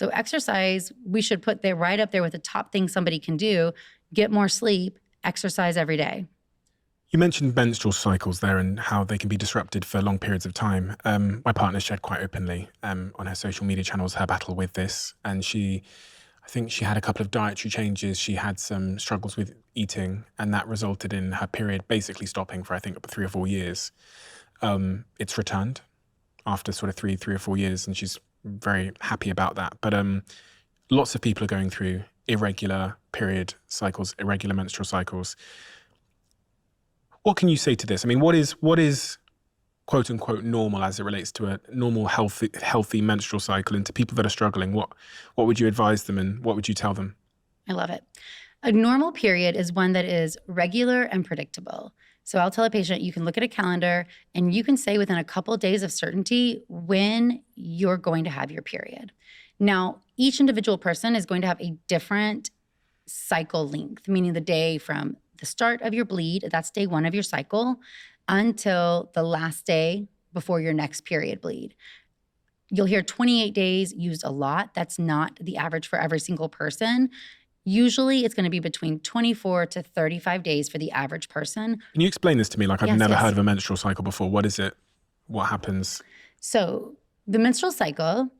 So exercise, we should put there right up there with the top thing somebody can do. Get more sleep, exercise every day. You mentioned menstrual cycles there and how they can be disrupted for long periods of time. My partner shared quite openly on her social media channels her battle with this. And I think she had a couple of dietary changes. She had some struggles with eating, and that resulted in her period basically stopping for, I think, 3 or 4 years. It's returned after sort of three or 4 years, and she's very happy about that. But lots of people are going through irregular period cycles, irregular menstrual cycles. What can you say to this? I mean, what is quote unquote normal as it relates to a normal healthy menstrual cycle, and to people that are struggling, what would you advise them and what would you tell them? I love it. A normal period is one that is regular and predictable. So I'll tell a patient, you can look at a calendar and you can say within a couple of days of certainty when you're going to have your period. Now, each individual person is going to have a different cycle length, meaning the day from the start of your bleed, that's day 1 of your cycle, until the last day before your next period bleed. You'll hear 28 days used a lot. That's not the average for every single person. Usually it's going to be between 24 to 35 days for the average person. Can you explain this to me? Like, I've Yes, never yes. heard of a menstrual cycle before. What is it? What happens? So the menstrual cycle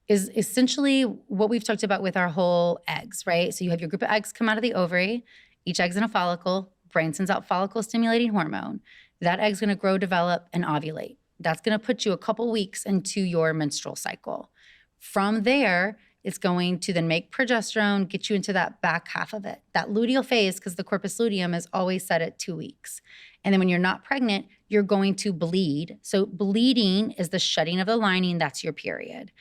is essentially what we've talked about with our whole eggs, right? So you have your group of eggs come out of the ovary. Each egg's in a follicle. Brain sends out follicle-stimulating hormone. That egg's going to grow, develop, and ovulate. That's going to put you a couple weeks into your menstrual cycle. From there, it's going to then make progesterone, get you into that back half of it. That luteal phase, because the corpus luteum is always set at 2 weeks. And then when you're not pregnant, you're going to bleed. So bleeding is the shedding of the lining. That's your period.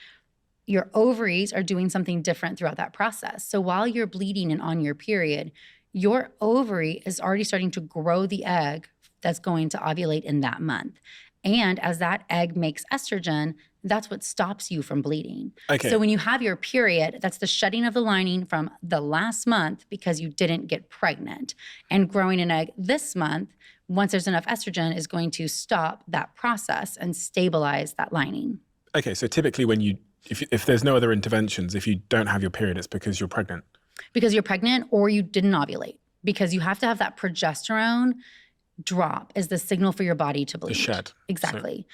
Your ovaries are doing something different throughout that process. So while you're bleeding and on your period, your ovary is already starting to grow the egg that's going to ovulate in that month. And as that egg makes estrogen, that's what stops you from bleeding. Okay. So when you have your period, that's the shedding of the lining from the last month because you didn't get pregnant. And growing an egg this month, once there's enough estrogen, is going to stop that process and stabilize that lining. Okay, so typically when if there's no other interventions, if you don't have your period, it's because you're pregnant. Because you're pregnant or you didn't ovulate. Because you have to have that progesterone drop as the signal for your body to bleed. The shed. Exactly.